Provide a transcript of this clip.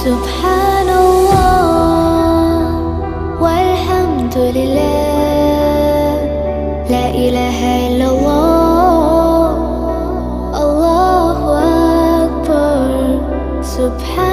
سبحان الله والحمد لله، لا إله إلا الله، الله أكبر. سبحان